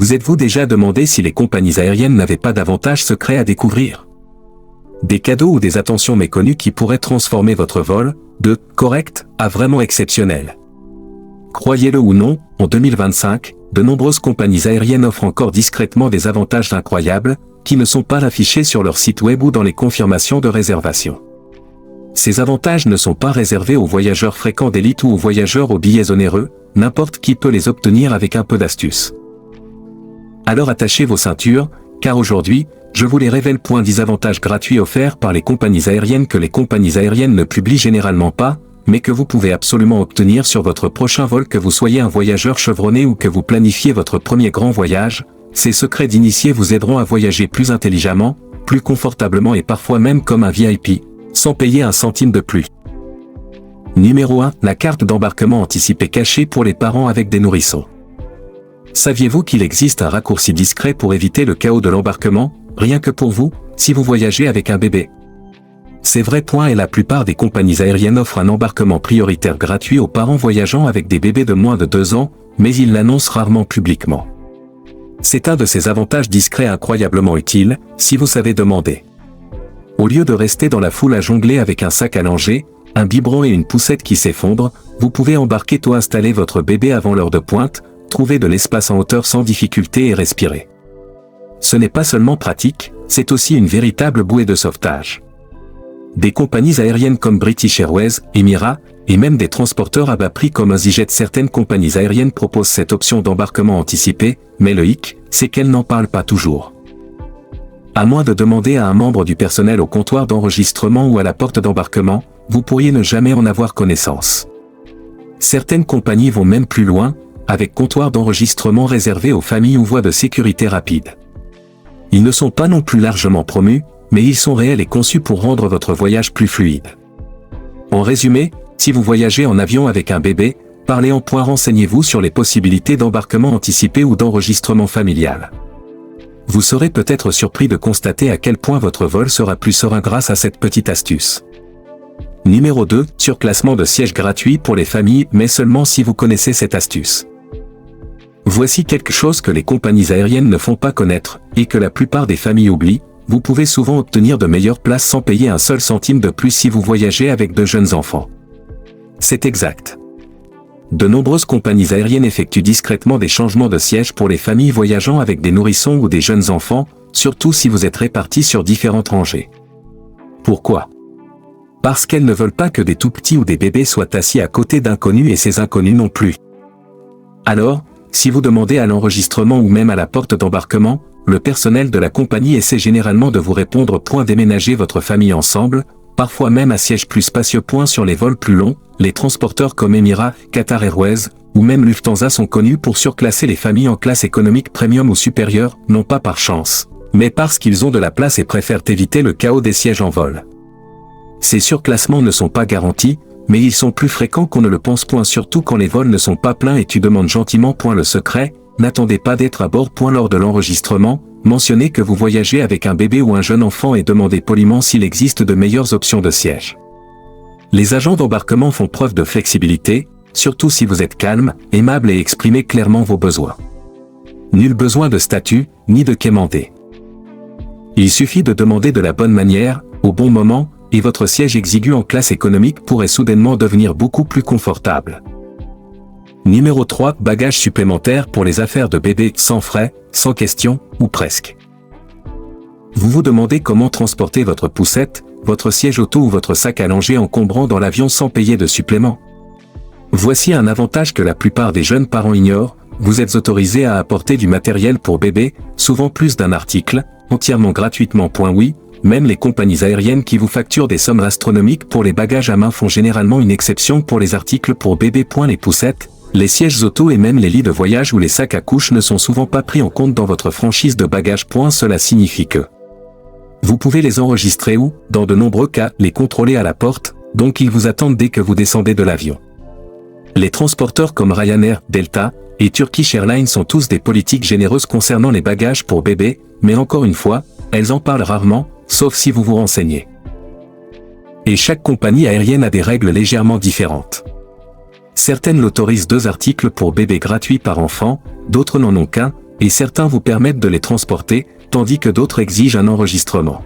Vous êtes-vous déjà demandé si les compagnies aériennes n'avaient pas d'avantages secrets à découvrir? Des cadeaux ou des attentions méconnues qui pourraient transformer votre vol, de « correct » à vraiment exceptionnel. Croyez-le ou non, en 2025, de nombreuses compagnies aériennes offrent encore discrètement des avantages incroyables, qui ne sont pas affichés sur leur site web ou dans les confirmations de réservation. Ces avantages ne sont pas réservés aux voyageurs fréquents d'élite ou aux voyageurs aux billets onéreux, n'importe qui peut les obtenir avec un peu d'astuce. Alors attachez vos ceintures, car aujourd'hui, je vous les révèle. 10 avantages gratuits offerts par les compagnies aériennes que les compagnies aériennes ne publient généralement pas, mais que vous pouvez absolument obtenir sur votre prochain vol, que vous soyez un voyageur chevronné ou que vous planifiez votre premier grand voyage. Ces secrets d'initiés vous aideront à voyager plus intelligemment, plus confortablement et parfois même comme un VIP, sans payer un centime de plus. Numéro 1. La carte d'embarquement anticipée cachée pour les parents avec des nourrissons. Saviez-vous qu'il existe un raccourci discret pour éviter le chaos de l'embarquement, rien que pour vous, si vous voyagez avec un bébé? C'est vrai. Et la plupart des compagnies aériennes offrent un embarquement prioritaire gratuit aux parents voyageant avec des bébés de moins de 2 ans, mais ils l'annoncent rarement publiquement. C'est un de ces avantages discrets incroyablement utiles, si vous savez demander. Au lieu de rester dans la foule à jongler avec un sac à langer, un biberon et une poussette qui s'effondrent, vous pouvez embarquer installer votre bébé avant l'heure de pointe, trouver de l'espace en hauteur sans difficulté et respirer. Ce n'est pas seulement pratique, c'est aussi une véritable bouée de sauvetage. Des compagnies aériennes comme British Airways, Emirates, et même des transporteurs à bas prix comme EasyJet, certaines compagnies aériennes proposent cette option d'embarquement anticipé, mais le hic, c'est qu'elles n'en parlent pas toujours. À moins de demander à un membre du personnel au comptoir d'enregistrement ou à la porte d'embarquement, vous pourriez ne jamais en avoir connaissance. Certaines compagnies vont même plus loin, avec comptoir d'enregistrement réservé aux familles ou voies de sécurité rapide. Ils ne sont pas non plus largement promus, mais ils sont réels et conçus pour rendre votre voyage plus fluide. En résumé, si vous voyagez en avion avec un bébé, parlez en point, renseignez-vous sur les possibilités d'embarquement anticipé ou d'enregistrement familial. Vous serez peut-être surpris de constater à quel point votre vol sera plus serein grâce à cette petite astuce. Numéro 2. Surclassement de sièges gratuits pour les familles, mais seulement si vous connaissez cette astuce. Voici quelque chose que les compagnies aériennes ne font pas connaître, et que la plupart des familles oublient: vous pouvez souvent obtenir de meilleures places sans payer un seul centime de plus si vous voyagez avec de jeunes enfants. C'est exact. De nombreuses compagnies aériennes effectuent discrètement des changements de sièges pour les familles voyageant avec des nourrissons ou des jeunes enfants, surtout si vous êtes répartis sur différentes rangées. Pourquoi? Parce qu'elles ne veulent pas que des tout-petits ou des bébés soient assis à côté d'inconnus, et ces inconnus non plus. Alors, si vous demandez à l'enregistrement ou même à la porte d'embarquement, le personnel de la compagnie essaie généralement de vous répondre: déménager votre famille ensemble, parfois même à siège plus spacieux. Sur les vols plus longs, les transporteurs comme Emirates, Qatar Airways, ou même Lufthansa sont connus pour surclasser les familles en classe économique premium ou supérieure, non pas par chance, mais parce qu'ils ont de la place et préfèrent éviter le chaos des sièges en vol. Ces surclassements ne sont pas garantis, mais ils sont plus fréquents qu'on ne le pense. Surtout quand les vols ne sont pas pleins et tu demandes gentiment. Le secret, n'attendez pas d'être à bord. Lors de l'enregistrement, mentionnez que vous voyagez avec un bébé ou un jeune enfant et demandez poliment s'il existe de meilleures options de siège. Les agents d'embarquement font preuve de flexibilité, surtout si vous êtes calme, aimable et exprimez clairement vos besoins. Nul besoin de statut, ni de quémander. Il suffit de demander de la bonne manière, au bon moment, et votre siège exigu en classe économique pourrait soudainement devenir beaucoup plus confortable. Numéro 3. Bagages supplémentaires pour les affaires de bébé, sans frais, sans question, ou presque. Vous vous demandez comment transporter votre poussette, votre siège auto ou votre sac à langer encombrant dans l'avion sans payer de supplément. Voici un avantage que la plupart des jeunes parents ignorent: vous êtes autorisé à apporter du matériel pour bébé, souvent plus d'un article, entièrement gratuitement. Oui, même les compagnies aériennes qui vous facturent des sommes astronomiques pour les bagages à main font généralement une exception pour les articles pour bébé. Les poussettes, les sièges auto et même les lits de voyage ou les sacs à couches ne sont souvent pas pris en compte dans votre franchise de bagages. Cela signifie que vous pouvez les enregistrer ou, dans de nombreux cas, les contrôler à la porte, donc ils vous attendent dès que vous descendez de l'avion. Les transporteurs comme Ryanair, Delta et Turkish Airlines sont tous des politiques généreuses concernant les bagages pour bébé, mais encore une fois, elles en parlent rarement, sauf si vous vous renseignez. Et chaque compagnie aérienne a des règles légèrement différentes. Certaines l'autorisent 2 articles pour bébé gratuits par enfant, d'autres n'en ont qu'un, et certains vous permettent de les transporter, tandis que d'autres exigent un enregistrement.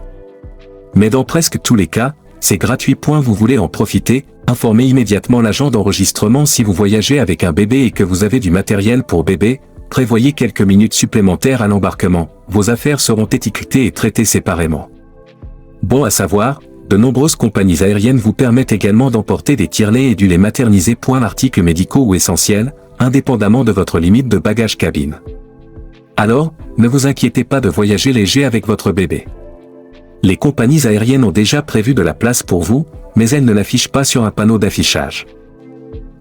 Mais dans presque tous les cas, c'est gratuit. Vous voulez en profiter, informez immédiatement l'agent d'enregistrement si vous voyagez avec un bébé et que vous avez du matériel pour bébé, prévoyez quelques minutes supplémentaires à l'embarquement, vos affaires seront étiquetées et traitées séparément. Bon à savoir, de nombreuses compagnies aériennes vous permettent également d'emporter des tire-laits et du lait maternisé. Articles médicaux ou essentiels, indépendamment de votre limite de bagages cabine. Alors, ne vous inquiétez pas de voyager léger avec votre bébé. Les compagnies aériennes ont déjà prévu de la place pour vous, mais elles ne l'affichent pas sur un panneau d'affichage.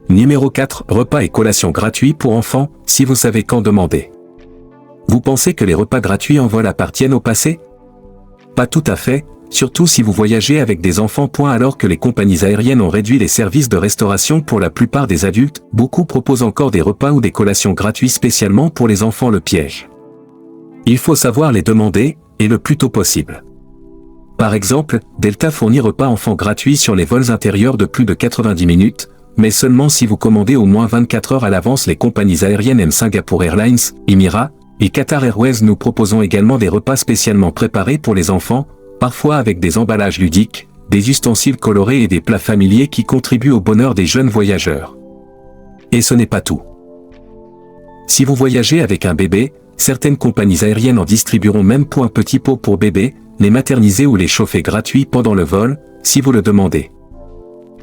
Numéro 4. Repas et collations gratuits pour enfants, si vous savez quand demander. Vous pensez que les repas gratuits en vol appartiennent au passé? Pas tout à fait, surtout si vous voyagez avec des enfants. Alors que les compagnies aériennes ont réduit les services de restauration pour la plupart des adultes, beaucoup proposent encore des repas ou des collations gratuits spécialement pour les enfants. Le piège. Il faut savoir les demander, et le plus tôt possible. Par exemple, Delta fournit repas enfants gratuits sur les vols intérieurs de plus de 90 minutes, mais seulement si vous commandez au moins 24 heures à l'avance. Les compagnies aériennes M Singapore Airlines, Emirates et Qatar Airways nous proposons également des repas spécialement préparés pour les enfants, parfois avec des emballages ludiques, des ustensiles colorés et des plats familiers qui contribuent au bonheur des jeunes voyageurs. Et ce n'est pas tout. Si vous voyagez avec un bébé, certaines compagnies aériennes en distribueront même. Un petit pot pour bébé, les materniser ou les chauffer gratuits pendant le vol, si vous le demandez.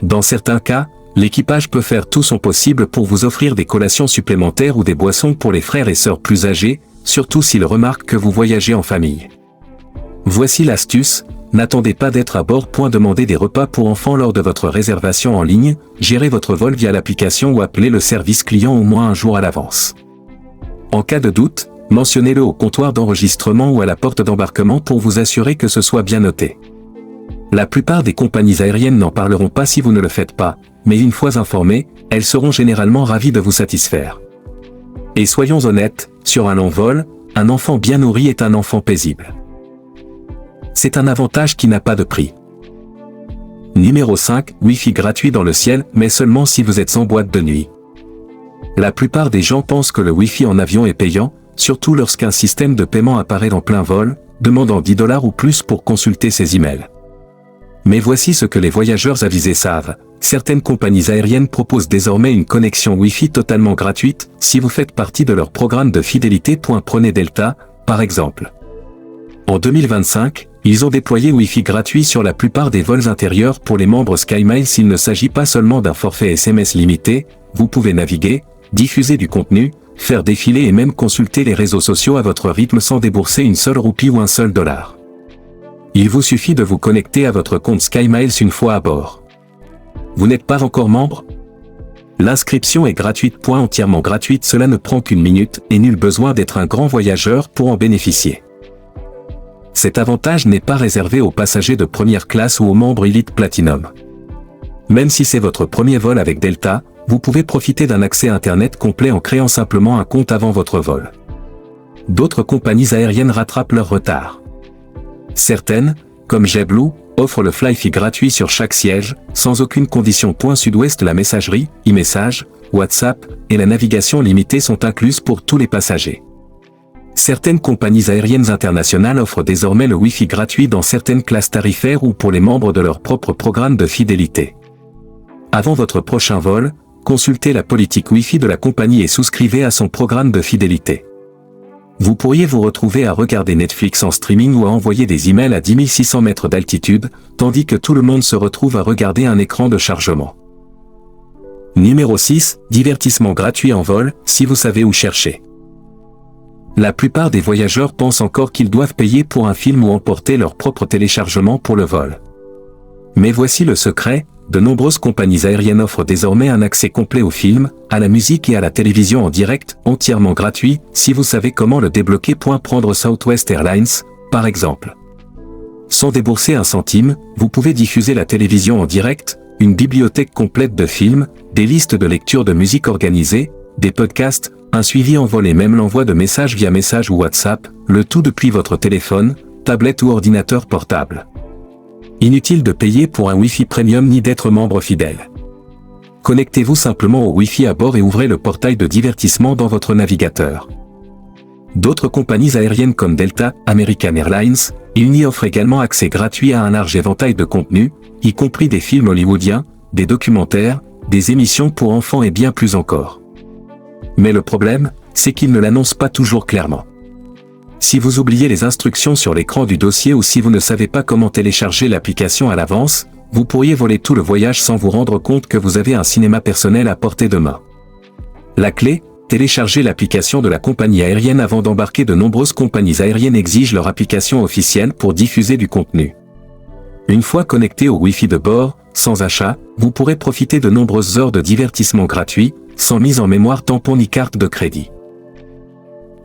Dans certains cas, l'équipage peut faire tout son possible pour vous offrir des collations supplémentaires ou des boissons pour les frères et sœurs plus âgés, surtout s'ils remarquent que vous voyagez en famille. Voici l'astuce, n'attendez pas d'être à bord. Demandez des repas pour enfants lors de votre réservation en ligne, gérez votre vol via l'application ou appelez le service client au moins un jour à l'avance. En cas de doute, mentionnez-le au comptoir d'enregistrement ou à la porte d'embarquement pour vous assurer que ce soit bien noté. La plupart des compagnies aériennes n'en parleront pas si vous ne le faites pas, mais une fois informées, elles seront généralement ravies de vous satisfaire. Et soyons honnêtes, sur un long vol, un enfant bien nourri est un enfant paisible. C'est un avantage qui n'a pas de prix. Numéro 5. Wi-Fi gratuit dans le ciel, mais seulement si vous êtes en boîte de nuit. La plupart des gens pensent que le Wi-Fi en avion est payant, surtout lorsqu'un système de paiement apparaît en plein vol, demandant $10 ou plus pour consulter ses emails. Mais voici ce que les voyageurs avisés savent. Certaines compagnies aériennes proposent désormais une connexion Wi-Fi totalement gratuite, si vous faites partie de leur programme de fidélité. Prenez Delta, par exemple. En 2025, ils ont déployé Wi-Fi gratuit sur la plupart des vols intérieurs pour les membres SkyMiles. Il ne s'agit pas seulement d'un forfait SMS limité, vous pouvez naviguer, diffuser du contenu, faire défiler et même consulter les réseaux sociaux à votre rythme sans débourser une seule roupie ou un seul dollar. Il vous suffit de vous connecter à votre compte SkyMiles une fois à bord. Vous n'êtes pas encore membre? L'inscription est gratuite. Entièrement gratuite, cela ne prend qu'une minute et nul besoin d'être un grand voyageur pour en bénéficier. Cet avantage n'est pas réservé aux passagers de première classe ou aux membres Elite Platinum. Même si c'est votre premier vol avec Delta, vous pouvez profiter d'un accès Internet complet en créant simplement un compte avant votre vol. D'autres compagnies aériennes rattrapent leur retard. Certaines, comme JetBlue, offrent le Fly-Fi gratuit sur chaque siège, sans aucune condition. Sud-Ouest, la messagerie, e-message, WhatsApp et la navigation limitée sont incluses pour tous les passagers. Certaines compagnies aériennes internationales offrent désormais le Wi-Fi gratuit dans certaines classes tarifaires ou pour les membres de leur propre programme de fidélité. Avant votre prochain vol, consultez la politique Wi-Fi de la compagnie et souscrivez à son programme de fidélité. Vous pourriez vous retrouver à regarder Netflix en streaming ou à envoyer des emails à 10 600 mètres d'altitude, tandis que tout le monde se retrouve à regarder un écran de chargement. Numéro 6. Divertissement gratuit en vol, si vous savez où chercher. La plupart des voyageurs pensent encore qu'ils doivent payer pour un film ou emporter leur propre téléchargement pour le vol. Mais voici le secret, de nombreuses compagnies aériennes offrent désormais un accès complet aux films, à la musique et à la télévision en direct, entièrement gratuit, si vous savez comment le débloquer. Prendre Southwest Airlines, par exemple. Sans débourser un centime, vous pouvez diffuser la télévision en direct, une bibliothèque complète de films, des listes de lecture de musique organisées, des podcasts, un suivi en vol et même l'envoi de messages via message ou WhatsApp, le tout depuis votre téléphone, tablette ou ordinateur portable. Inutile de payer pour un Wi-Fi Premium ni d'être membre fidèle. Connectez-vous simplement au Wi-Fi à bord et ouvrez le portail de divertissement dans votre navigateur. D'autres compagnies aériennes comme Delta, American Airlines et Uni offrent également accès gratuit à un large éventail de contenus, y compris des films hollywoodiens, des documentaires, des émissions pour enfants et bien plus encore. Mais le problème, c'est qu'ils ne l'annoncent pas toujours clairement. Si vous oubliez les instructions sur l'écran du dossier ou si vous ne savez pas comment télécharger l'application à l'avance, vous pourriez voler tout le voyage sans vous rendre compte que vous avez un cinéma personnel à portée de main. La clé, télécharger l'application de la compagnie aérienne avant d'embarquer. De nombreuses compagnies aériennes exigent leur application officielle pour diffuser du contenu. Une fois connecté au Wi-Fi de bord, sans achat, vous pourrez profiter de nombreuses heures de divertissement gratuit, sans mise en mémoire tampon ni carte de crédit.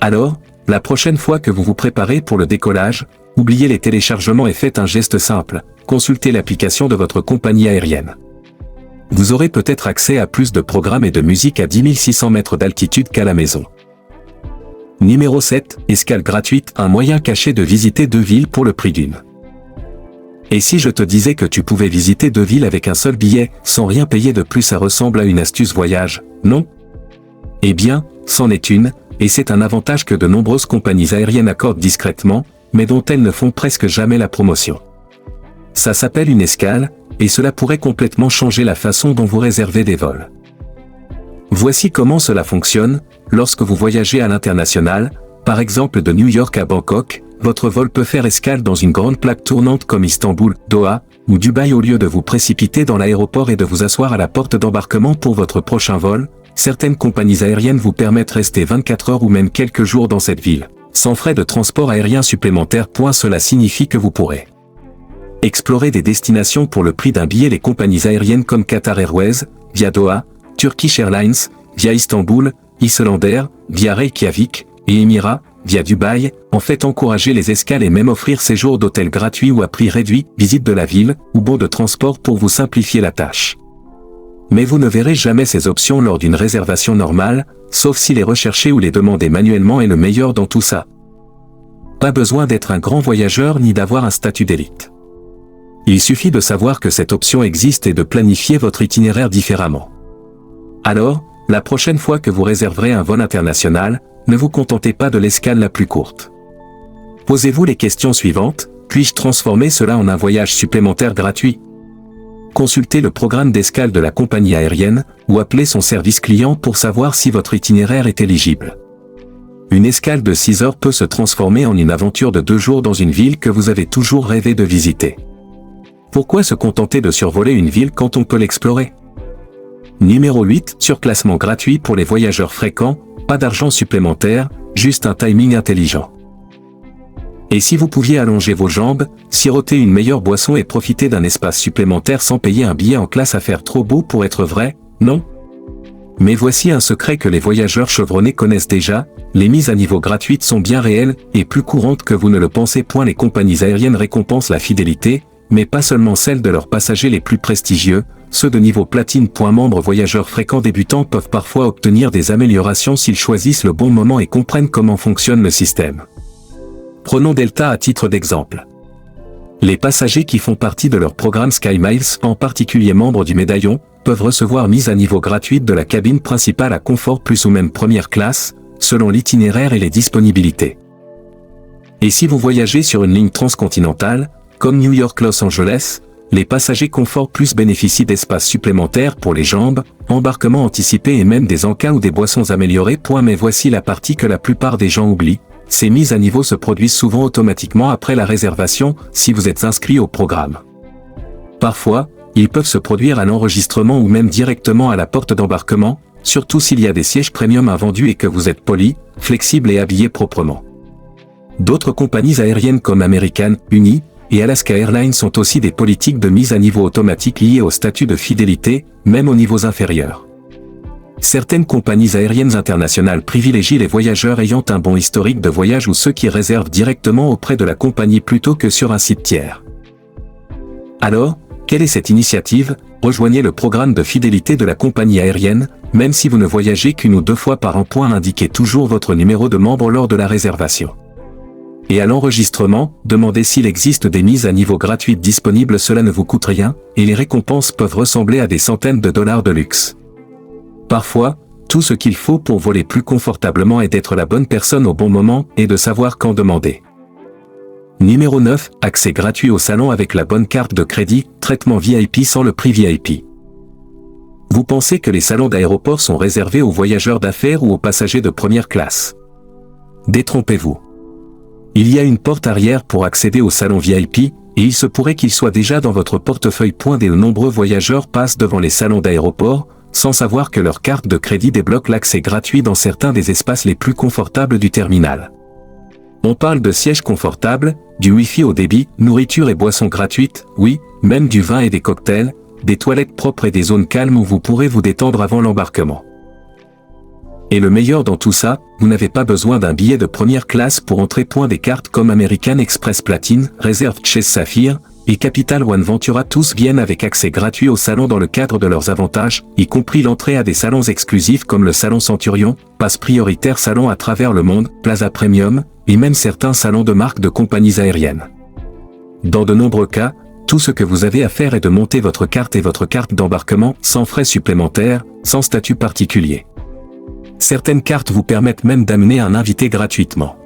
Alors, la prochaine fois que vous vous préparez pour le décollage, oubliez les téléchargements et faites un geste simple, consultez l'application de votre compagnie aérienne. Vous aurez peut-être accès à plus de programmes et de musique à 10 600 mètres d'altitude qu'à la maison. Numéro 7, escale gratuite, un moyen caché de visiter 2 villes pour le prix d'une. Et si je te disais que tu pouvais visiter 2 villes avec un seul billet, sans rien payer de plus, ça ressemble à une astuce voyage, non? Eh bien, c'en est une, et c'est un avantage que de nombreuses compagnies aériennes accordent discrètement, mais dont elles ne font presque jamais la promotion. Ça s'appelle une escale, et cela pourrait complètement changer la façon dont vous réservez des vols. Voici comment cela fonctionne. Lorsque vous voyagez à l'international, par exemple de New York à Bangkok, votre vol peut faire escale dans une grande plaque tournante comme Istanbul, Doha ou Dubaï. Au lieu de vous précipiter dans l'aéroport et de vous asseoir à la porte d'embarquement pour votre prochain vol, certaines compagnies aériennes vous permettent de rester 24 heures ou même quelques jours dans cette ville, sans frais de transport aérien supplémentaires. Cela signifie que vous pourrez explorer des destinations pour le prix d'un billet. Les compagnies aériennes comme Qatar Airways, via Doha, Turkish Airlines, via Istanbul, Icelandair, via Reykjavik, et Emirates, via Dubaï, en fait encourager les escales et même offrir séjours d'hôtels gratuits ou à prix réduit, visite de la ville, ou bons de transport pour vous simplifier la tâche. Mais vous ne verrez jamais ces options lors d'une réservation normale, sauf si les rechercher ou les demander manuellement. Et le meilleur dans tout ça, pas besoin d'être un grand voyageur ni d'avoir un statut d'élite. Il suffit de savoir que cette option existe et de planifier votre itinéraire différemment. Alors, la prochaine fois que vous réserverez un vol international, ne vous contentez pas de l'escale la plus courte. Posez-vous les questions suivantes: puis-je transformer cela en un voyage supplémentaire gratuit? Consultez le programme d'escale de la compagnie aérienne, ou appelez son service client pour savoir si votre itinéraire est éligible. Une escale de 6 heures peut se transformer en une aventure de 2 jours dans une ville que vous avez toujours rêvé de visiter. Pourquoi se contenter de survoler une ville quand on peut l'explorer? Numéro 8, surclassement gratuit pour les voyageurs fréquents, pas d'argent supplémentaire, juste un timing intelligent. Et si vous pouviez allonger vos jambes, siroter une meilleure boisson et profiter d'un espace supplémentaire sans payer un billet en classe? À faire trop beau pour être vrai, non? Mais voici un secret que les voyageurs chevronnés connaissent déjà: les mises à niveau gratuites sont bien réelles et plus courantes que vous ne le pensez. Les compagnies aériennes récompensent la fidélité, mais pas seulement celle de leurs passagers les plus prestigieux, ceux de niveau platine. Membres voyageurs fréquents débutants peuvent parfois obtenir des améliorations s'ils choisissent le bon moment et comprennent comment fonctionne le système. Prenons Delta à titre d'exemple. Les passagers qui font partie de leur programme SkyMiles, en particulier membres du médaillon, peuvent recevoir mise à niveau gratuite de la cabine principale à confort plus ou même première classe, selon l'itinéraire et les disponibilités. Et si vous voyagez sur une ligne transcontinentale, comme New York-Los Angeles, les passagers confort plus bénéficient d'espaces supplémentaires pour les jambes, embarquement anticipé et même des encas ou des boissons améliorées. Mais voici la partie que la plupart des gens oublient: ces mises à niveau se produisent souvent automatiquement après la réservation, si vous êtes inscrit au programme. Parfois, ils peuvent se produire à l'enregistrement ou même directement à la porte d'embarquement, surtout s'il y a des sièges premium invendus et que vous êtes poli, flexible et habillé proprement. D'autres compagnies aériennes comme American, Uni et Alaska Airlines ont aussi des politiques de mise à niveau automatique liées au statut de fidélité, même aux niveaux inférieurs. Certaines compagnies aériennes internationales privilégient les voyageurs ayant un bon historique de voyage ou ceux qui réservent directement auprès de la compagnie plutôt que sur un site tiers. Alors, quelle est cette initiative? Rejoignez le programme de fidélité de la compagnie aérienne, même si vous ne voyagez qu'une ou 2 fois par an. Indiquez toujours votre numéro de membre lors de la réservation. Et à l'enregistrement, demandez s'il existe des mises à niveau gratuites disponibles. Cela ne vous coûte rien, et les récompenses peuvent ressembler à des centaines de dollars de luxe. Parfois, Tout ce qu'il faut pour voler plus confortablement est d'être la bonne personne au bon moment et de savoir quand demander. Numéro 9. Accès gratuit au salon avec la bonne carte de crédit, traitement VIP sans le prix VIP. Vous pensez que les salons d'aéroport sont réservés aux voyageurs d'affaires ou aux passagers de première classe? Détrompez-vous. Il y a une porte arrière pour accéder au salon VIP, et il se pourrait qu'il soit déjà dans votre portefeuille. De nombreux voyageurs passent devant les salons d'aéroport, sans savoir que leur carte de crédit débloque l'accès gratuit dans certains des espaces les plus confortables du terminal. On parle de sièges confortables, du Wi-Fi au débit, nourriture et boissons gratuites, oui, même du vin et des cocktails, des toilettes propres et des zones calmes où vous pourrez vous détendre avant l'embarquement. Et le meilleur dans tout ça, vous n'avez pas besoin d'un billet de première classe pour entrer. Des cartes comme American Express Platinum, Reserved Chase Sapphire et Capital One Ventura tous viennent avec accès gratuit au salon dans le cadre de leurs avantages, y compris l'entrée à des salons exclusifs comme le salon Centurion, passe prioritaire salon à travers le monde, Plaza Premium, et même certains salons de marques de compagnies aériennes. Dans de nombreux cas, tout ce que vous avez à faire est de monter votre carte et votre carte d'embarquement sans frais supplémentaires, sans statut particulier. Certaines cartes vous permettent même d'amener un invité gratuitement.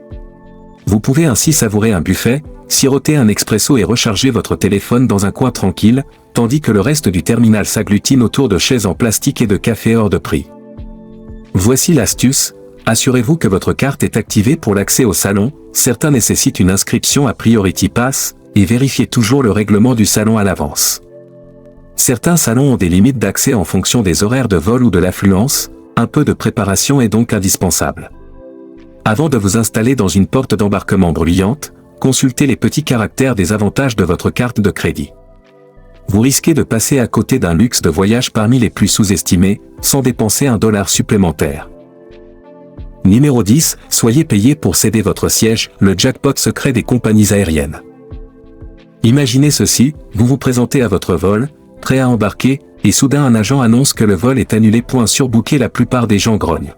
Vous pouvez ainsi savourer un buffet, siroter un expresso et recharger votre téléphone dans un coin tranquille, tandis que le reste du terminal s'agglutine autour de chaises en plastique et de cafés hors de prix. Voici l'astuce, assurez-vous que votre carte est activée pour l'accès au salon, certains nécessitent une inscription à Priority Pass, et vérifiez toujours le règlement du salon à l'avance. Certains salons ont des limites d'accès en fonction des horaires de vol ou de l'affluence, un peu de préparation est donc indispensable. Avant de vous installer dans une porte d'embarquement bruyante, consultez les petits caractères des avantages de votre carte de crédit. Vous risquez de passer à côté d'un luxe de voyage parmi les plus sous-estimés, sans dépenser $1 supplémentaire. Numéro 10. Soyez payé pour céder votre siège, le jackpot secret des compagnies aériennes. Imaginez ceci, vous vous présentez à votre vol, prêt à embarquer, et soudain un agent annonce que le vol est annulé. Surbooké, la plupart des gens grognent.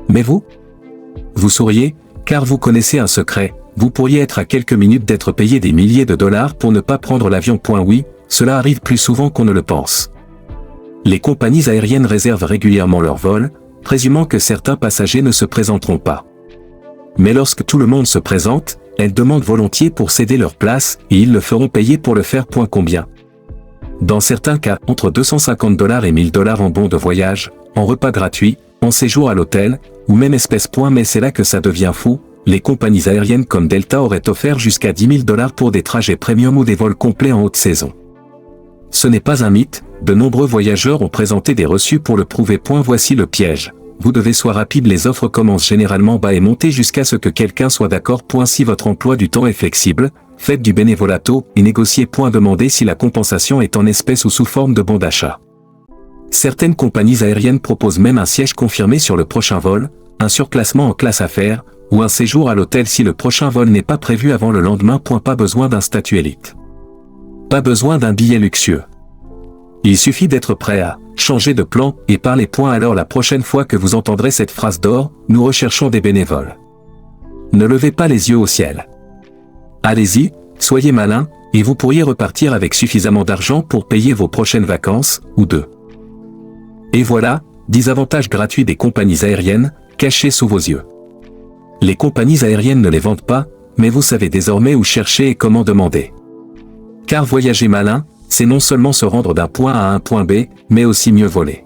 Mais vous souriez, car vous connaissez un secret, vous pourriez être à quelques minutes d'être payé des milliers de dollars pour ne pas prendre l'avion. Oui, cela arrive plus souvent qu'on ne le pense. Les compagnies aériennes réservent régulièrement leurs vols, présumant que certains passagers ne se présenteront pas. Mais lorsque tout le monde se présente, elles demandent volontiers pour céder leur place, et ils le feront payer pour le faire. Combien? Dans certains cas, entre $250 et $1000 en bons de voyage, en repas gratuits, en séjour à l'hôtel, ou même espèces. Mais c'est là que ça devient fou, les compagnies aériennes comme Delta auraient offert jusqu'à $10 000 pour des trajets premium ou des vols complets en haute saison. Ce n'est pas un mythe, de nombreux voyageurs ont présenté des reçus pour le prouver. Voici le piège. Vous devez soit rapide, les offres commencent généralement bas et monter jusqu'à ce que quelqu'un soit d'accord. Si votre emploi du temps est flexible, faites du bénévolat tôt et négociez. Demandez si la compensation est en espèces ou sous forme de bon d'achat. Certaines compagnies aériennes proposent même un siège confirmé sur le prochain vol, un surclassement en classe affaires, ou un séjour à l'hôtel si le prochain vol n'est pas prévu avant le lendemain. Pas besoin d'un statut élite. Pas besoin d'un billet luxueux. Il suffit d'être prêt à changer de plan et parler. Alors la prochaine fois que vous entendrez cette phrase d'or, nous recherchons des bénévoles. Ne levez pas les yeux au ciel. Allez-y, soyez malin, et vous pourriez repartir avec suffisamment d'argent pour payer vos prochaines vacances, ou deux. Et voilà, 10 avantages gratuits des compagnies aériennes, cachés sous vos yeux. Les compagnies aériennes ne les vendent pas, mais vous savez désormais où chercher et comment demander. Car voyager malin, c'est non seulement se rendre d'un point A à un point B, mais aussi mieux voler.